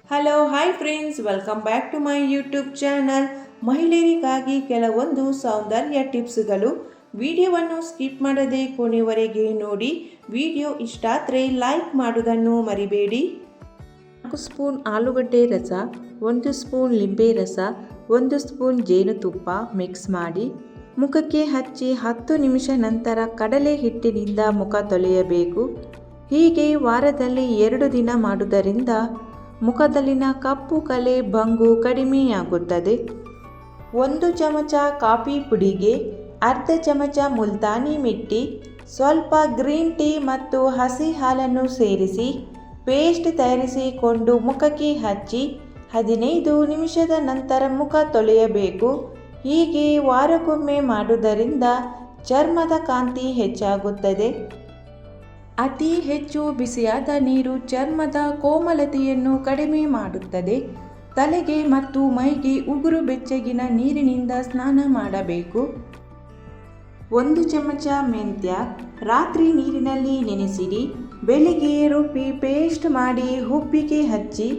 Hello hi friends, welcome back to my YouTube channel. ಮಹಿಳೆಯರಿಗಾಗಿ ಕೆಲವೊಂದು ಸೌಂದರ್ಯ ಟಿಪ್ಸ್ಗಳು. ವಿಡಿಯೋವನ್ನು ಸ್ಕಿಪ್ ಮಾಡದೆ ಕೊನೆವರೆಗೆ ನೋಡಿ. ವಿಡಿಯೋ ಇಷ್ಟ ಆದರೆ ಲೈಕ್ ಮಾಡೋದನ್ನು ಮರಿಬೇಡಿ. 4 ಸ್ಪೂನ್ ಆಲೂಗಡ್ಡೆ ರಸ, 1 ಸ್ಪೂನ್ ಲಿಂಬೆ ರಸ, 1 ಸ್ಪೂನ್ ಜೇನುತುಪ್ಪ ಮಿಕ್ಸ್ ಮಾಡಿ ಮುಖಕ್ಕೆ ಹಚ್ಚಿ 10 ನಿಮಿಷ ನಂತರ ಕಡಲೆ ಹಿಟ್ಟಿನಿಂದ ಮುಖ ತೊಳೆಯಬೇಕು. ಹೀಗೆ ವಾರದಲ್ಲಿ 2 ದಿನ ಮಾಡುವುದರಿಂದ ಮುಖದಲ್ಲಿನ ಕಪ್ಪು ಕಲೆ ಬಂಗು ಕಡಿಮೆಯಾಗುತ್ತದೆ. 1 ಚಮಚ ಕಾಫಿ ಪುಡಿಗೆ ಅರ್ಧ ಚಮಚ ಮುಲ್ತಾನಿ ಮಿಟ್ಟಿ, ಸ್ವಲ್ಪ ಗ್ರೀನ್ ಟೀ ಮತ್ತು ಹಸಿ ಹಾಲನ್ನು ಸೇರಿಸಿ ಪೇಸ್ಟ್ ತಯಾರಿಸಿಕೊಂಡು ಮುಖಕ್ಕೆ ಹಚ್ಚಿ 15 ನಿಮಿಷದ ನಂತರ ಮುಖ ತೊಳೆಯಬೇಕು. ಹೀಗೆ ವಾರಕ್ಕೊಮ್ಮೆ ಮಾಡುವುದರಿಂದ ಚರ್ಮದ ಕಾಂತಿ ಹೆಚ್ಚಾಗುತ್ತದೆ. ಅತಿ ಹೆಚ್ಚು ಬಿಸಿಯಾದ ನೀರು ಚರ್ಮದ ಕೋಮಲತೆಯನ್ನು ಕಡಿಮೆ ಮಾಡುತ್ತದೆ. ತಲೆಗೆ ಮತ್ತು ಮೈಗೆ ಉಗುರು ಬೆಚ್ಚಗಿನ ನೀರಿನಿಂದ ಸ್ನಾನ ಮಾಡಬೇಕು. 1 ಚಮಚ ಮೆಂತ್ಯ ರಾತ್ರಿ ನೀರಿನಲ್ಲಿ ನೆನೆಸಿಡಿ. ಬೆಳಿಗ್ಗೆ ರುಬ್ಬಿ ಪೇಸ್ಟ್ ಮಾಡಿ ಹುಬ್ಬಿಗೆ ಹಚ್ಚಿ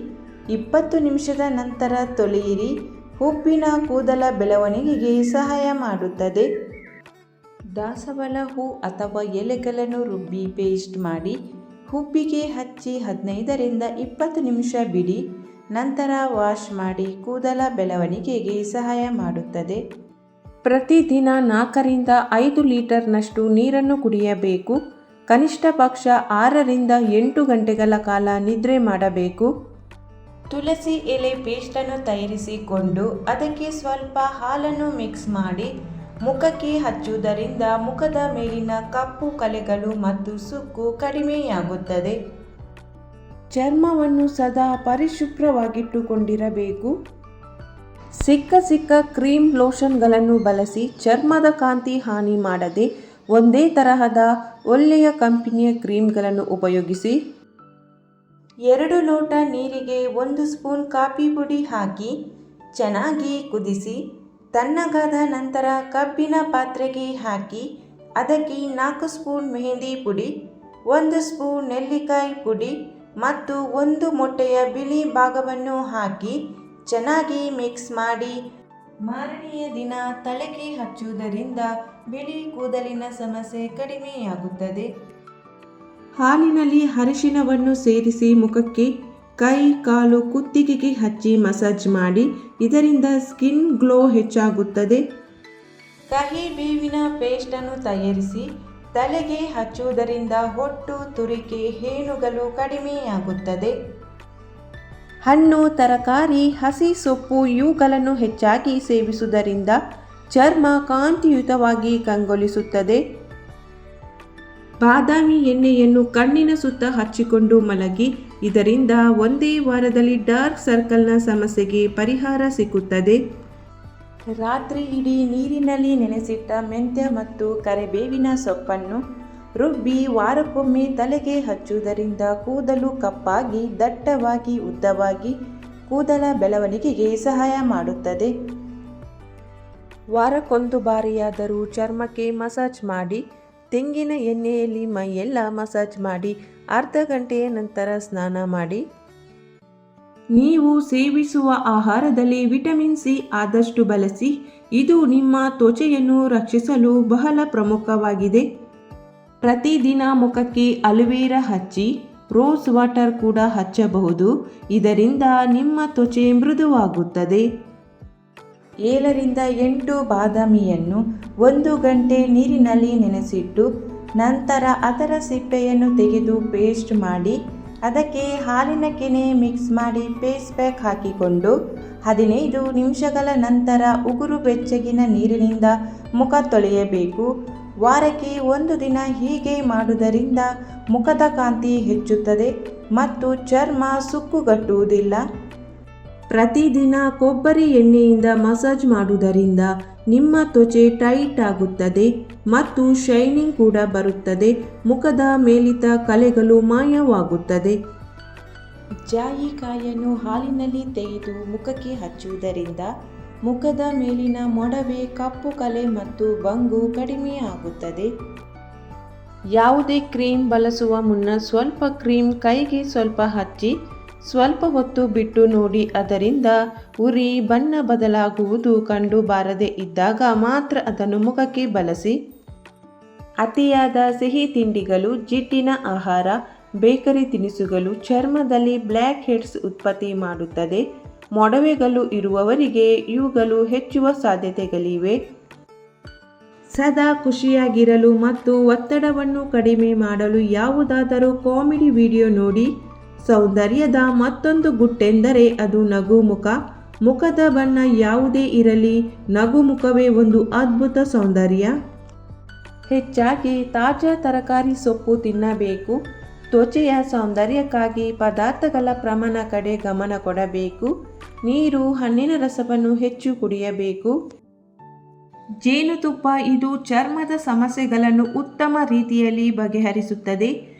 20 ನಿಮಿಷದ ನಂತರ ತೊಳೆಯಿರಿ. ಹುಬ್ಬಿನ ಕೂದಲ ಬೆಳವಣಿಗೆಗೆ ಸಹಾಯ ಮಾಡುತ್ತದೆ. ದಾಸವಾಳ ಹೂ ಅಥವಾ ಎಲೆಗಳನ್ನು ರುಬ್ಬಿ ಪೇಸ್ಟ್ ಮಾಡಿ ಹುಬ್ಬಿಗೆ ಹಚ್ಚಿ 15ರಿಂದ 20 ನಿಮಿಷ ಬಿಡಿ. ನಂತರ ವಾಶ್ ಮಾಡಿ ಕೂದಲ ಬೆಳವಣಿಗೆಗೆ ಸಹಾಯ ಮಾಡುತ್ತದೆ. ಪ್ರತಿದಿನ 4ರಿಂದ 5 ಲೀಟರ್ನಷ್ಟು ನೀರನ್ನು ಕುಡಿಯಬೇಕು. ಕನಿಷ್ಠ ಪಕ್ಷ 6ರಿಂದ 8 ಗಂಟೆಗಳ ಕಾಲ ನಿದ್ರೆ ಮಾಡಬೇಕು. ತುಳಸಿ ಎಲೆ ಪೇಸ್ಟನ್ನು ತಯಾರಿಸಿಕೊಂಡು ಅದಕ್ಕೆ ಸ್ವಲ್ಪ ಹಾಲನ್ನು ಮಿಕ್ಸ್ ಮಾಡಿ ಮುಖಕ್ಕೆ ಹಚ್ಚುವುದರಿಂದ ಮುಖದ ಮೇಲಿನ ಕಪ್ಪು ಕಲೆಗಳು ಮತ್ತು ಸುಕ್ಕು ಕಡಿಮೆಯಾಗುತ್ತದೆ. ಚರ್ಮವನ್ನು ಸದಾ ಪರಿಶುಭ್ರವಾಗಿಟ್ಟುಕೊಂಡಿರಬೇಕು. ಸಿಕ್ಕ ಕ್ರೀಮ್ ಲೋಷನ್ಗಳನ್ನು ಬಳಸಿ ಚರ್ಮದ ಕಾಂತಿ ಹಾನಿ ಮಾಡದೆ ಒಂದೇ ತರಹದ ಒಳ್ಳೆಯ ಕಂಪನಿಯ ಕ್ರೀಮ್ಗಳನ್ನು ಉಪಯೋಗಿಸಿ. 2 ಲೋಟ ನೀರಿಗೆ 1 ಸ್ಪೂನ್ ಕಾಫಿ ಪುಡಿ ಹಾಕಿ ಚೆನ್ನಾಗಿ ಕುದಿಸಿ ತಣ್ಣಗಾದ ನಂತರ ಕಬ್ಬಿನ ಪಾತ್ರೆಗೆ ಹಾಕಿ ಅದಕ್ಕೆ 4 ಸ್ಪೂನ್ ಮೆಹಂದಿ ಪುಡಿ, 1 ಸ್ಪೂನ್ ನೆಲ್ಲಿಕಾಯಿ ಪುಡಿ ಮತ್ತು 1 ಮೊಟ್ಟೆಯ ಬಿಳಿ ಭಾಗವನ್ನು ಹಾಕಿ ಚೆನ್ನಾಗಿ ಮಿಕ್ಸ್ ಮಾಡಿ ಮಾರನೆಯ ದಿನ ತಲೆಗೆ ಹಚ್ಚುವುದರಿಂದ ಬಿಳಿ ಕೂದಲಿನ ಸಮಸ್ಯೆ ಕಡಿಮೆಯಾಗುತ್ತದೆ. ಹಾಲಿನಲ್ಲಿ ಅರಿಶಿನವನ್ನು ಸೇರಿಸಿ ಮುಖಕ್ಕೆ, ಕೈ, ಕಾಲು, ಕುತ್ತಿಗೆಗೆ ಹಚ್ಚಿ ಮಸಾಜ್ ಮಾಡಿ. ಇದರಿಂದ ಸ್ಕಿನ್ ಗ್ಲೋ ಹೆಚ್ಚಾಗುತ್ತದೆ. ಕಹಿ ಬೇವಿನ ಪೇಸ್ಟನ್ನು ತಯಾರಿಸಿ ತಲೆಗೆ ಹಚ್ಚುವುದರಿಂದ ಹೊಟ್ಟು, ತುರಿಕೆ, ಹೇನುಗಳು ಕಡಿಮೆಯಾಗುತ್ತದೆ. ಹಣ್ಣು, ತರಕಾರಿ, ಹಸಿ ಸೊಪ್ಪು ಇವುಗಳನ್ನು ಹೆಚ್ಚಾಗಿ ಸೇವಿಸುವುದರಿಂದ ಚರ್ಮ ಕಾಂತಿಯುತವಾಗಿ ಕಂಗೊಳಿಸುತ್ತದೆ. ಬಾದಾಮಿ ಎಣ್ಣೆಯನ್ನು ಕಣ್ಣಿನ ಸುತ್ತ ಹಚ್ಚಿಕೊಂಡು ಮಲಗಿ. ಇದರಿಂದ ಒಂದೇ ವಾರದಲ್ಲಿ ಡಾರ್ಕ್ ಸರ್ಕಲ್ನ ಸಮಸ್ಯೆಗೆ ಪರಿಹಾರ ಸಿಗುತ್ತದೆ. ರಾತ್ರಿ ಇಡೀ ನೀರಿನಲ್ಲಿ ನೆನೆಸಿಟ್ಟ ಮೆಂತ್ಯ ಮತ್ತು ಕರಿಬೇವಿನ ಸೊಪ್ಪನ್ನು ರುಬ್ಬಿ ವಾರಕ್ಕೊಮ್ಮೆ ತಲೆಗೆ ಹಚ್ಚುವುದರಿಂದ ಕೂದಲು ಕಪ್ಪಾಗಿ ದಟ್ಟವಾಗಿ ಉದ್ದವಾಗಿ ಕೂದಲ ಬೆಳವಣಿಗೆಗೆ ಸಹಾಯ ಮಾಡುತ್ತದೆ. ವಾರಕ್ಕೊಂದು ಬಾರಿಯಾದರೂ ಚರ್ಮಕ್ಕೆ ಮಸಾಜ್ ಮಾಡಿ. ತೆಂಗಿನ ಎಣ್ಣೆಯಲ್ಲಿ ಮೈಯೆಲ್ಲ ಮಸಾಜ್ ಮಾಡಿ ಅರ್ಧ ಗಂಟೆಯ ನಂತರ ಸ್ನಾನ ಮಾಡಿ. ನೀವು ಸೇವಿಸುವ ಆಹಾರದಲ್ಲಿ ವಿಟಮಿನ್ ಸಿ ಆದಷ್ಟು ಬಳಸಿ. ಇದು ನಿಮ್ಮ ತ್ವಚೆಯನ್ನು ರಕ್ಷಿಸಲು ಬಹಳ ಪ್ರಮುಖವಾಗಿದೆ. ಪ್ರತಿದಿನ ಮುಖಕ್ಕೆ ಅಲೋವೆರಾ ಹಚ್ಚಿ ರೋಸ್ ವಾಟರ್ ಕೂಡ ಹಚ್ಚಬಹುದು. ಇದರಿಂದ ನಿಮ್ಮ ತ್ವಚೆ ಮೃದುವಾಗುತ್ತದೆ. 7ರಿಂದ 8 ಬಾದಾಮಿಯನ್ನು 1 ಗಂಟೆ ನೀರಿನಲ್ಲಿ ನೆನೆಸಿಟ್ಟು ನಂತರ ಅದರ ಸಿಪ್ಪೆಯನ್ನು ತೆಗೆದು ಪೇಸ್ಟ್ ಮಾಡಿ ಅದಕ್ಕೆ ಹಾಲಿನ ಕೆನೆ ಮಿಕ್ಸ್ ಮಾಡಿ ಫೇಸ್ ಪ್ಯಾಕ್ ಹಾಕಿಕೊಂಡು 15 ನಿಮಿಷಗಳ ನಂತರ ಉಗುರು ಬೆಚ್ಚಗಿನ ನೀರಿನಿಂದ ಮುಖ ತೊಳೆಯಬೇಕು. ವಾರಕ್ಕೆ 1 ದಿನ ಹೀಗೆ ಮಾಡುವುದರಿಂದ ಮುಖದ ಕಾಂತಿ ಹೆಚ್ಚುತ್ತದೆ ಮತ್ತು ಚರ್ಮ ಸುಕ್ಕುಗಟ್ಟುವುದಿಲ್ಲ. ಪ್ರತಿದಿನ ಕೊಬ್ಬರಿ ಎಣ್ಣೆಯಿಂದ ಮಸಾಜ್ ಮಾಡುವುದರಿಂದ ನಿಮ್ಮ ತ್ವಚೆ ಟೈಟ್ ಆಗುತ್ತದೆ ಮತ್ತು ಶೈನಿಂಗ್ ಕೂಡ ಬರುತ್ತದೆ. ಮುಖದ ಮೇಲಿದ್ದ ಕಲೆಗಳು ಮಾಯವಾಗುತ್ತದೆ. ಜಾಯಿಕಾಯಿಯನ್ನು ಹಾಲಿನಲ್ಲಿ ತೆಗೆದು ಮುಖಕ್ಕೆ ಹಚ್ಚುವುದರಿಂದ ಮುಖದ ಮೇಲಿನ ಮೊಡವೆ, ಕಪ್ಪು ಕಲೆ ಮತ್ತು ಬಂಗು ಕಡಿಮೆಯಾಗುತ್ತದೆ. ಯಾವುದೇ ಕ್ರೀಮ್ ಬಳಸುವ ಮುನ್ನ ಸ್ವಲ್ಪ ಕ್ರೀಮ್ ಕೈಗೆ ಸ್ವಲ್ಪ ಹಚ್ಚಿ ಸ್ವಲ್ಪ ಹೊತ್ತು ಬಿಟ್ಟು ನೋಡಿ. ಅದರಿಂದ ಉರಿ ಬಣ್ಣ ಬದಲಾಗುವುದು ಕಂಡು ಬಾರದೆ ಇದ್ದಾಗ ಮಾತ್ರ ಅದನ್ನು ಮುಖಕ್ಕೆ ಬಳಸಿ. ಅತಿಯಾದ ಸಿಹಿ ತಿಂಡಿಗಳು, ಜಿಡ್ಡಿನ ಆಹಾರ, ಬೇಕರಿ ತಿನಿಸುಗಳು ಚರ್ಮದಲ್ಲಿ ಬ್ಲ್ಯಾಕ್ ಹೆಡ್ಸ್ ಉತ್ಪತ್ತಿ ಮಾಡುತ್ತದೆ. ಮೊಡವೆಗಳು ಇರುವವರಿಗೆ ಇವುಗಳು ಹೆಚ್ಚುವ ಸಾಧ್ಯತೆಗಳಿವೆ. ಸದಾ ಖುಷಿಯಾಗಿರಲು ಮತ್ತು ಒತ್ತಡವನ್ನು ಕಡಿಮೆ ಮಾಡಲು ಯಾವುದಾದರೂ ಕಾಮಿಡಿ ವಿಡಿಯೋ ನೋಡಿ. ಸೌಂದರ್ಯದ ಮತ್ತೊಂದು ಗುಟ್ಟೆಂದರೆ ಅದು ನಗುಮುಖ. ಮುಖದ ಬಣ್ಣ ಯಾವುದೇ ಇರಲಿ, ನಗುಮುಖವೇ ಒಂದು ಅದ್ಭುತ ಸೌಂದರ್ಯ. ಹೆಚ್ಚಾಗಿ ತಾಜಾ ತರಕಾರಿ ಸೊಪ್ಪು ತಿನ್ನಬೇಕು. ತ್ವಚೆಯ ಸೌಂದರ್ಯಕ್ಕಾಗಿ ಪದಾರ್ಥಗಳ ಪ್ರಮಾಣ ಕಡೆ ಗಮನ ಕೊಡಬೇಕು. ನೀರು, ಹಣ್ಣಿನ ರಸವನ್ನು ಹೆಚ್ಚು ಕುಡಿಯಬೇಕು. ಜೇನುತುಪ್ಪ ಇದು ಚರ್ಮದ ಸಮಸ್ಯೆಗಳನ್ನು ಉತ್ತಮ ರೀತಿಯಲ್ಲಿ ಬಗೆಹರಿಸುತ್ತದೆ.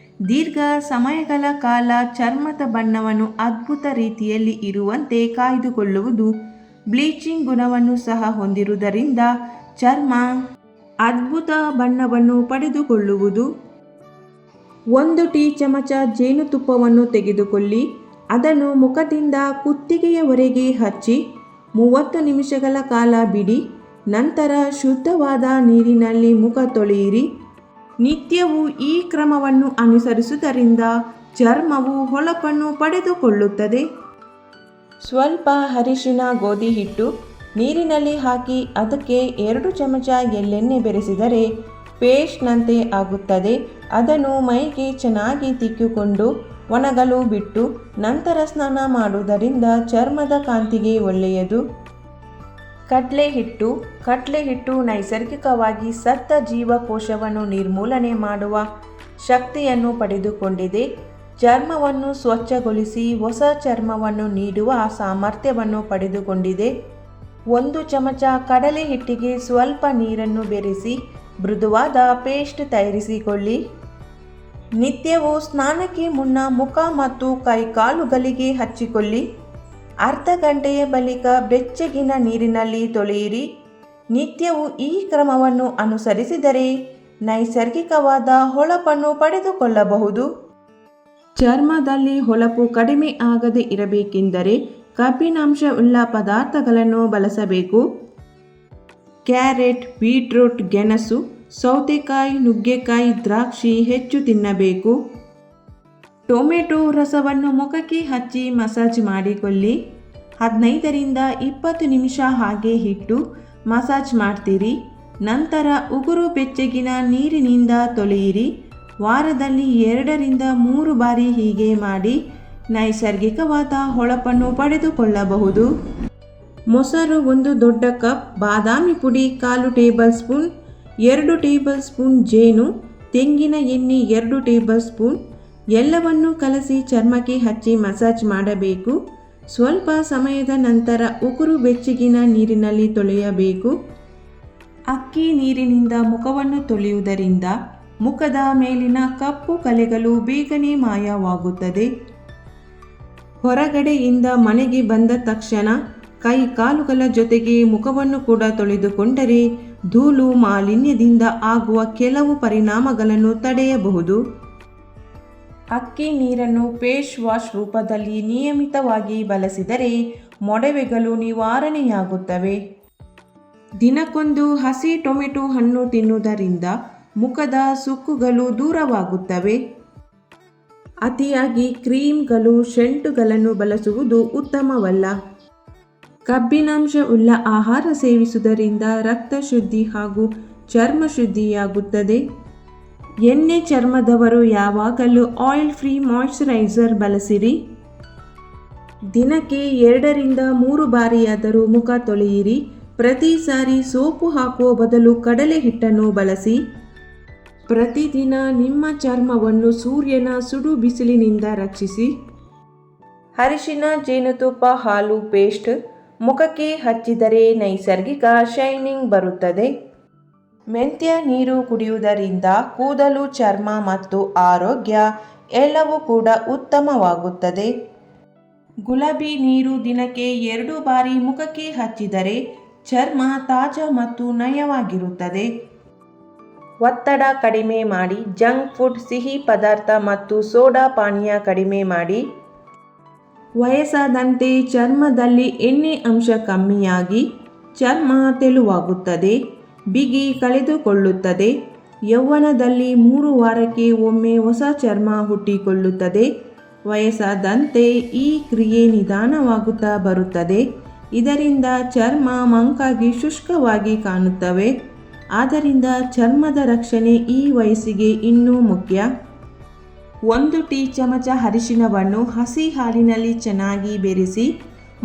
ದೀರ್ಘ ಸಮಯಗಳ ಕಾಲ ಚರ್ಮದ ಬಣ್ಣವನ್ನು ಅದ್ಭುತ ರೀತಿಯಲ್ಲಿ ಇರುವಂತೆ ಕಾಯ್ದುಕೊಳ್ಳುವುದು. ಬ್ಲೀಚಿಂಗ್ ಗುಣವನ್ನು ಸಹ ಹೊಂದಿರುವುದರಿಂದ ಚರ್ಮ ಅದ್ಭುತ ಬಣ್ಣವನ್ನು ಪಡೆದುಕೊಳ್ಳುವುದು. 1 ಟೀ ಚಮಚ ಜೇನುತುಪ್ಪವನ್ನು ತೆಗೆದುಕೊಳ್ಳಿ. ಅದನ್ನು ಮುಖದಿಂದ ಕುತ್ತಿಗೆಯವರೆಗೆ ಹಚ್ಚಿ 30 ನಿಮಿಷಗಳ ಕಾಲ ಬಿಡಿ. ನಂತರ ಶುದ್ಧವಾದ ನೀರಿನಲ್ಲಿ ಮುಖ ತೊಳೆಯಿರಿ. ನಿತ್ಯವೂ ಈ ಕ್ರಮವನ್ನು ಅನುಸರಿಸುವುದರಿಂದ ಚರ್ಮವು ಹೊಳಪನ್ನು ಪಡೆದುಕೊಳ್ಳುತ್ತದೆ. ಸ್ವಲ್ಪ ಅರಿಶಿನ ಗೋಧಿ ಹಿಟ್ಟು ನೀರಿನಲ್ಲಿ ಹಾಕಿ ಅದಕ್ಕೆ 2 ಚಮಚ ಎಳ್ಳೆಣ್ಣೆ ಬೆರೆಸಿದರೆ ಪೇಸ್ಟ್ನಂತೆ ಆಗುತ್ತದೆ. ಅದನ್ನು ಮೈಗೆ ಚೆನ್ನಾಗಿ ತಿಕ್ಕಿಕೊಂಡು ಒಣಗಲು ಬಿಟ್ಟು ನಂತರ ಸ್ನಾನ ಮಾಡುವುದರಿಂದ ಚರ್ಮದ ಕಾಂತಿಗೆ ಒಳ್ಳೆಯದು. ಕಡಲೆ ಹಿಟ್ಟು ನೈಸರ್ಗಿಕವಾಗಿ ಸತ್ತ ಜೀವಕೋಶವನ್ನು ನಿರ್ಮೂಲನೆ ಮಾಡುವ ಶಕ್ತಿಯನ್ನು ಪಡೆದುಕೊಂಡಿದೆ. ಚರ್ಮವನ್ನು ಸ್ವಚ್ಛಗೊಳಿಸಿ ಹೊಸ ಚರ್ಮವನ್ನು ನೀಡುವ ಸಾಮರ್ಥ್ಯವನ್ನು ಪಡೆದುಕೊಂಡಿದೆ. 1 ಚಮಚ ಕಡಲೆ ಹಿಟ್ಟಿಗೆ ಸ್ವಲ್ಪ ನೀರನ್ನು ಬೆರೆಸಿ ಮೃದುವಾದ ಪೇಸ್ಟ್ ತಯಾರಿಸಿಕೊಳ್ಳಿ. ನಿತ್ಯವೂ ಸ್ನಾನಕ್ಕೆ ಮುನ್ನ ಮುಖ ಮತ್ತು ಕೈಕಾಲುಗಳಿಗೆ ಹಚ್ಚಿಕೊಳ್ಳಿ. ಅರ್ಧ ಗಂಟೆಯ ಬಳಿಕ ಬೆಚ್ಚಗಿನ ನೀರಿನಲ್ಲಿ ತೊಳೆಯಿರಿ. ನಿತ್ಯವೂ ಈ ಕ್ರಮವನ್ನು ಅನುಸರಿಸಿದರೆ ನೈಸರ್ಗಿಕವಾದ ಹೊಳಪನ್ನು ಪಡೆದುಕೊಳ್ಳಬಹುದು. ಚರ್ಮದಲ್ಲಿ ಹೊಳಪು ಕಡಿಮೆ ಆಗದೇ ಇರಬೇಕೆಂದರೆ ಕಬ್ಬಿನಾಂಶವುಳ್ಳ ಪದಾರ್ಥಗಳನ್ನು ಬಳಸಬೇಕು. ಕ್ಯಾರೆಟ್, ಬೀಟ್ರೂಟ್, ಗೆಣಸು, ಸೌತೆಕಾಯಿ, ನುಗ್ಗೆಕಾಯಿ, ದ್ರಾಕ್ಷಿ ಹೆಚ್ಚು ತಿನ್ನಬೇಕು. ಟೊಮೆಟೊ ರಸವನ್ನು ಮುಖಕ್ಕೆ ಹಚ್ಚಿ ಮಸಾಜ್ ಮಾಡಿಕೊಳ್ಳಿ. 15 ರಿಂದ 20 ನಿಮಿಷ ಹಾಗೆ ಇಟ್ಟು ಮಸಾಜ್ ಮಾಡ್ತೀರಿ. ನಂತರ ಉಗುರು ಬೆಚ್ಚಗಿನ ನೀರಿನಿಂದ ತೊಳೆಯಿರಿ. ವಾರದಲ್ಲಿ 2 ರಿಂದ 3 ಬಾರಿ ಹೀಗೆ ಮಾಡಿ ನೈಸರ್ಗಿಕವಾದ ಹೊಳಪನ್ನು ಪಡೆದುಕೊಳ್ಳಬಹುದು. ಮೊಸರು 1 ದೊಡ್ಡ ಕಪ್, ಬಾದಾಮಿ ಪುಡಿ 1/4 ಟೇಬಲ್ ಸ್ಪೂನ್, 2 ಟೇಬಲ್ ಸ್ಪೂನ್ ಜೇನು, ತೆಂಗಿನ ಎಣ್ಣೆ 2 ಟೇಬಲ್ ಸ್ಪೂನ್ ಎಲ್ಲವನ್ನು ಕಲಸಿ ಚರ್ಮಕ್ಕೆ ಹಚ್ಚಿ ಮಸಾಜ್ ಮಾಡಬೇಕು. ಸ್ವಲ್ಪ ಸಮಯದ ನಂತರ ಉಗುರು ಬೆಚ್ಚಗಿನ ನೀರಿನಲ್ಲಿ ತೊಳೆಯಬೇಕು. ಅಕ್ಕಿ ನೀರಿನಿಂದ ಮುಖವನ್ನು ತೊಳೆಯುವುದರಿಂದ ಮುಖದ ಮೇಲಿನ ಕಪ್ಪು ಕಲೆಗಳು ಬೇಗನೆ ಮಾಯವಾಗುತ್ತದೆ. ಹೊರಗಡೆಯಿಂದ ಮನೆಗೆ ಬಂದ ತಕ್ಷಣ ಕೈ ಕಾಲುಗಳ ಜೊತೆಗೆ ಮುಖವನ್ನು ಕೂಡ ತೊಳೆದುಕೊಂಡರೆ ಧೂಳು ಮಾಲಿನ್ಯದಿಂದ ಆಗುವ ಕೆಲವು ಪರಿಣಾಮಗಳನ್ನು ತಡೆಯಬಹುದು. ಅಕ್ಕಿ ನೀರನ್ನು ಫೇಸ್ ವಾಶ್ ರೂಪದಲ್ಲಿ ನಿಯಮಿತವಾಗಿ ಬಳಸಿದರೆ ಮೊಡವೆಗಳು ನಿವಾರಣೆಯಾಗುತ್ತವೆ. ದಿನಕ್ಕೊಂದು ಹಸಿ ಟೊಮೆಟೊ ಹಣ್ಣು ತಿನ್ನುವುದರಿಂದ ಮುಖದ ಸುಕ್ಕುಗಳು ದೂರವಾಗುತ್ತವೆ. ಅತಿಯಾಗಿ ಕ್ರೀಮ್ಗಳು, ಸೆಂಟುಗಳನ್ನು ಬಳಸುವುದು ಉತ್ತಮವಲ್ಲ. ಕಬ್ಬಿನಾಂಶವುಳ್ಳ ಆಹಾರ ಸೇವಿಸುವುದರಿಂದ ರಕ್ತ ಶುದ್ಧಿ ಹಾಗೂ ಚರ್ಮ ಶುದ್ಧಿಯಾಗುತ್ತದೆ. ಎಣ್ಣೆ ಚರ್ಮದವರು ಯಾವಾಗಲೂ ಆಯಿಲ್ ಫ್ರೀ ಮಾಯಿಶ್ಚರೈಸರ್ ಬಳಸಿರಿ. ದಿನಕ್ಕೆ 2 ರಿಂದ 3 ಬಾರಿಯಾದರೂ ಮುಖ ತೊಳೆಯಿರಿ. ಪ್ರತಿ ಸಾರಿ ಸೋಪು ಹಾಕುವ ಬದಲು ಕಡಲೆ ಹಿಟ್ಟನ್ನು ಬಳಸಿ. ಪ್ರತಿದಿನ ನಿಮ್ಮ ಚರ್ಮವನ್ನು ಸೂರ್ಯನ ಸುಡು ಬಿಸಿಲಿನಿಂದ ರಕ್ಷಿಸಿ. ಅರಿಶಿನ, ಜೇನುತುಪ್ಪ, ಹಾಲು ಪೇಸ್ಟ್ ಮುಖಕ್ಕೆ ಹಚ್ಚಿದರೆ ನೈಸರ್ಗಿಕ ಶೈನಿಂಗ್ ಬರುತ್ತದೆ. ಮೆಂತ್ಯ ನೀರು ಕುಡಿಯುವುದರಿಂದ ಕೂದಲು, ಚರ್ಮ ಮತ್ತು ಆರೋಗ್ಯ ಎಲ್ಲವೂ ಕೂಡ ಉತ್ತಮವಾಗುತ್ತದೆ. ಗುಲಾಬಿ ನೀರು ದಿನಕ್ಕೆ 2 ಬಾರಿ ಮುಖಕ್ಕೆ ಹಚ್ಚಿದರೆ ಚರ್ಮ ತಾಜಾ ಮತ್ತು ನಯವಾಗಿರುತ್ತದೆ. ಒತ್ತಡ ಕಡಿಮೆ ಮಾಡಿ. ಜಂಕ್ ಫುಡ್, ಸಿಹಿ ಪದಾರ್ಥ ಮತ್ತು ಸೋಡಾ ಪಾನೀಯ ಕಡಿಮೆ ಮಾಡಿ. ವಯಸ್ಸಾದಂತೆ ಚರ್ಮದಲ್ಲಿ ಎಣ್ಣೆ ಅಂಶ ಕಮ್ಮಿಯಾಗಿ ಚರ್ಮ ತೆಳುವಾಗುತ್ತದೆ, ಬಿಗಿ ಕಳೆದುಕೊಳ್ಳುತ್ತದೆ. ಯೌವನದಲ್ಲಿ 3 ವಾರಕ್ಕೆ ಒಮ್ಮೆ ಹೊಸ ಚರ್ಮ ಹುಟ್ಟಿಕೊಳ್ಳುತ್ತದೆ. ವಯಸ್ಸಾದಂತೆ ಈ ಕ್ರಿಯೆ ನಿಧಾನವಾಗುತ್ತಾ ಬರುತ್ತದೆ. ಇದರಿಂದ ಚರ್ಮ ಮಂಕಾಗಿ ಶುಷ್ಕವಾಗಿ ಕಾಣುತ್ತವೆ. ಆದ್ದರಿಂದ ಚರ್ಮದ ರಕ್ಷಣೆ ಈ ವಯಸ್ಸಿಗೆ ಇನ್ನೂ ಮುಖ್ಯ. 1 ಟೀ ಚಮಚ ಅರಿಶಿನವನ್ನು ಹಸಿ ಹಾಲಿನಲ್ಲಿ ಚೆನ್ನಾಗಿ ಬೆರೆಸಿ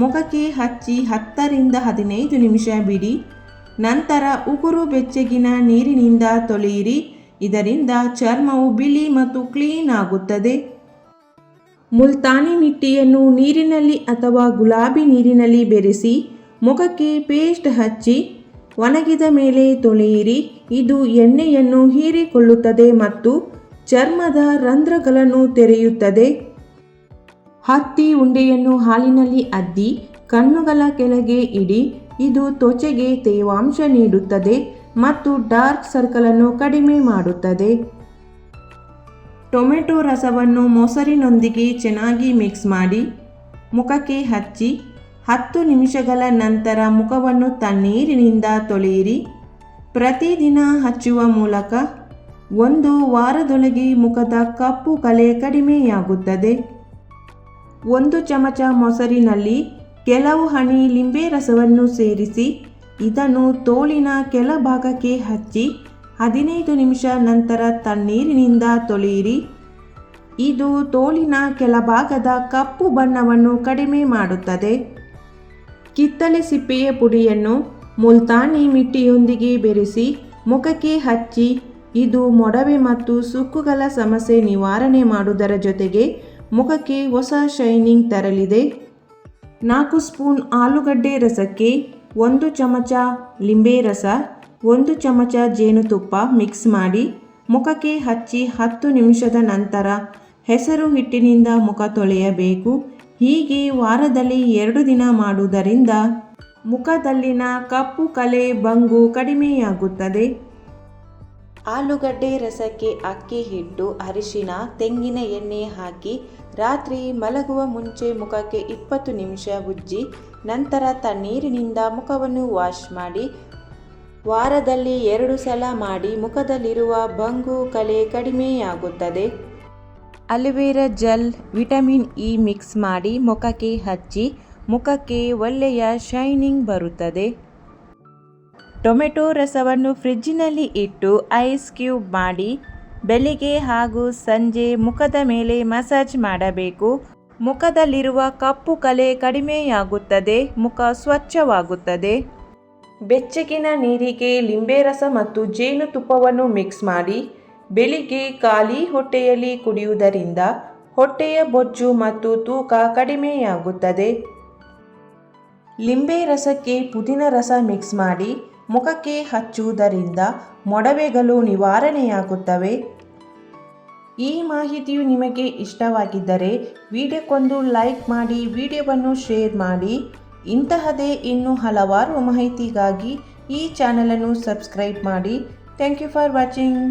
ಮುಖಕ್ಕೆ ಹಚ್ಚಿ 10 ರಿಂದ 15 ನಿಮಿಷ ಬಿಡಿ. ನಂತರ ಉಗುರು ಬೆಚ್ಚಗಿನ ನೀರಿನಿಂದ ತೊಳೆಯಿರಿ. ಇದರಿಂದ ಚರ್ಮವು ಬಿಳಿ ಮತ್ತು ಕ್ಲೀನ್ ಆಗುತ್ತದೆ. ಮುಲ್ತಾನಿ ಮಿಟ್ಟಿಯನ್ನು ನೀರಿನಲ್ಲಿ ಅಥವಾ ಗುಲಾಬಿ ನೀರಿನಲ್ಲಿ ಬೆರೆಸಿ ಮುಖಕ್ಕೆ ಪೇಸ್ಟ್ ಹಚ್ಚಿ ಒಣಗಿದ ಮೇಲೆ ತೊಳೆಯಿರಿ. ಇದು ಎಣ್ಣೆಯನ್ನು ಹೀರಿಕೊಳ್ಳುತ್ತದೆ ಮತ್ತು ಚರ್ಮದ ರಂಧ್ರಗಳನ್ನು ತೆರೆಯುತ್ತದೆ. ಹತ್ತಿ ಉಂಡೆಯನ್ನು ಹಾಲಿನಲ್ಲಿ ಅದ್ದಿ ಕಣ್ಣುಗಳ ಕೆಳಗೆ ಇಡಿ. ಇದು ತ್ವಚೆಗೆ ತೇವಾಂಶ ನೀಡುತ್ತದೆ ಮತ್ತು ಡಾರ್ಕ್ ಸರ್ಕಲ್ ಅನ್ನು ಕಡಿಮೆ ಮಾಡುತ್ತದೆ. ಟೊಮೆಟೊ ರಸವನ್ನು ಮೊಸರಿನೊಂದಿಗೆ ಚೆನ್ನಾಗಿ ಮಿಕ್ಸ್ ಮಾಡಿ ಮುಖಕ್ಕೆ ಹಚ್ಚಿ 10 ನಿಮಿಷಗಳ ನಂತರ ಮುಖವನ್ನು ತಣ್ಣೀರಿನಿಂದ ತೊಳೆಯಿರಿ. ಪ್ರತಿದಿನ ಹಚ್ಚುವ ಮೂಲಕ 1 ವಾರದೊಳಗೆ ಮುಖದ ಕಪ್ಪು ಕಲೆ ಕಡಿಮೆಯಾಗುತ್ತದೆ. 1 ಚಮಚ ಮೊಸರಿನಲ್ಲಿ ಕೆಲವು ಹನಿ ಲಿಂಬೆ ರಸವನ್ನು ಸೇರಿಸಿ ಇದನ್ನು ತೋಳಿನ ಕೆಳಭಾಗಕ್ಕೆ ಹಚ್ಚಿ 15 ನಿಮಿಷ ನಂತರ ತಣ್ಣೀರಿನಿಂದ ತೊಳೆಯಿರಿ. ಇದು ತೋಳಿನ ಕೆಳಭಾಗದ ಕಪ್ಪು ಬಣ್ಣವನ್ನು ಕಡಿಮೆ ಮಾಡುತ್ತದೆ. ಕಿತ್ತಳೆ ಸಿಪ್ಪೆಯ ಪುಡಿಯನ್ನು ಮುಲ್ತಾನಿ ಮಿಟ್ಟಿಯೊಂದಿಗೆ ಬೆರೆಸಿ ಮುಖಕ್ಕೆ ಹಚ್ಚಿ ಇದು ಮೊಡವೆ ಮತ್ತು ಸುಕ್ಕುಗಳ ಸಮಸ್ಯೆ ನಿವಾರಣೆ ಮಾಡುವುದರ ಜೊತೆಗೆ ಮುಖಕ್ಕೆ ಹೊಸ ಶೈನಿಂಗ್ ತರಲಿದೆ. 4 ಸ್ಪೂನ್ ಆಲೂಗಡ್ಡೆ ರಸಕ್ಕೆ 1 ಚಮಚ ಲಿಂಬೆ ರಸ, 1 ಚಮಚ ಜೇನುತುಪ್ಪ ಮಿಕ್ಸ್ ಮಾಡಿ ಮುಖಕ್ಕೆ ಹಚ್ಚಿ 10 ನಿಮಿಷದ ನಂತರ ಹೆಸರು ಹಿಟ್ಟಿನಿಂದ ಮುಖ ತೊಳೆಯಬೇಕು. ಹೀಗೆ ವಾರದಲ್ಲಿ 2 ದಿನ ಮಾಡುವುದರಿಂದ ಮುಖದಲ್ಲಿನ ಕಪ್ಪು ಕಲೆ ಬಂಗು ಕಡಿಮೆಯಾಗುತ್ತದೆ. ಆಲೂಗಡ್ಡೆ ರಸಕ್ಕೆ ಅಕ್ಕಿ ಹಿಟ್ಟು, ಅರಿಶಿನ, ತೆಂಗಿನ ಎಣ್ಣೆ ಹಾಕಿ ರಾತ್ರಿ ಮಲಗುವ ಮುಂಚೆ ಮುಖಕ್ಕೆ 20 ನಿಮಿಷ ಉಜ್ಜಿ ನಂತರ ತಣ್ಣೀರಿನಿಂದ ಮುಖವನ್ನು ವಾಶ್ ಮಾಡಿ ವಾರದಲ್ಲಿ 2 ಸಲ ಮಾಡಿ ಮುಖದಲ್ಲಿರುವ ಬಂಗು ಕಲೆ ಕಡಿಮೆಯಾಗುತ್ತದೆ. Aloe vera gel, vitamin E mix ಮಾಡಿ ಮುಖಕ್ಕೆ ಹಚ್ಚಿ ಮುಖಕ್ಕೆ ಒಳ್ಳೆಯ ಶೈನಿಂಗ್ ಬರುತ್ತದೆ. ಟೊಮೆಟೊ ರಸವನ್ನು ಫ್ರಿಜ್ಜಿನಲ್ಲಿ ಇಟ್ಟು ಐಸ್ ಕ್ಯೂಬ್ ಮಾಡಿ ಬೆಳಿಗ್ಗೆ ಹಾಗೂ ಸಂಜೆ ಮುಖದ ಮೇಲೆ ಮಸಾಜ್ ಮಾಡಬೇಕು. ಮುಖದಲ್ಲಿರುವ ಕಪ್ಪು ಕಲೆ ಕಡಿಮೆಯಾಗುತ್ತದೆ, ಮುಖ ಸ್ವಚ್ಛವಾಗುತ್ತದೆ. ಬೆಚ್ಚಗಿನ ನೀರಿಗೆ ಲಿಂಬೆ ರಸ ಮತ್ತು ಜೇನುತುಪ್ಪವನ್ನು ಮಿಕ್ಸ್ ಮಾಡಿ ಬೆಳಿಗ್ಗೆ ಖಾಲಿ ಹೊಟ್ಟೆಯಲ್ಲಿ ಕುಡಿಯುವುದರಿಂದ ಹೊಟ್ಟೆಯ ಬೊಜ್ಜು ಮತ್ತು ತೂಕ ಕಡಿಮೆಯಾಗುತ್ತದೆ. ಲಿಂಬೆ ರಸಕ್ಕೆ ಪುದೀನ ರಸ ಮಿಕ್ಸ್ ಮಾಡಿ ಮುಖಕ್ಕೆ ಹಚ್ಚುವುದರಿಂದ ಮೊಡವೆಗಳು ನಿವಾರಣೆಯಾಗುತ್ತವೆ. ಈ ಮಾಹಿತಿಯು ನಿಮಗೆ ಇಷ್ಟವಾಗಿದ್ದರೆ ವಿಡಿಯೋಕ್ಕೊಂದು ಲೈಕ್ ಮಾಡಿ, ವಿಡಿಯೋವನ್ನು ಶೇರ್ ಮಾಡಿ. ಇಂತಹದೇ ಇನ್ನೂ ಹಲವಾರು ಮಾಹಿತಿಗಾಗಿ ಈ ಚಾನಲನ್ನು ಸಬ್ಸ್ಕ್ರೈಬ್ ಮಾಡಿ. Thank you for watching.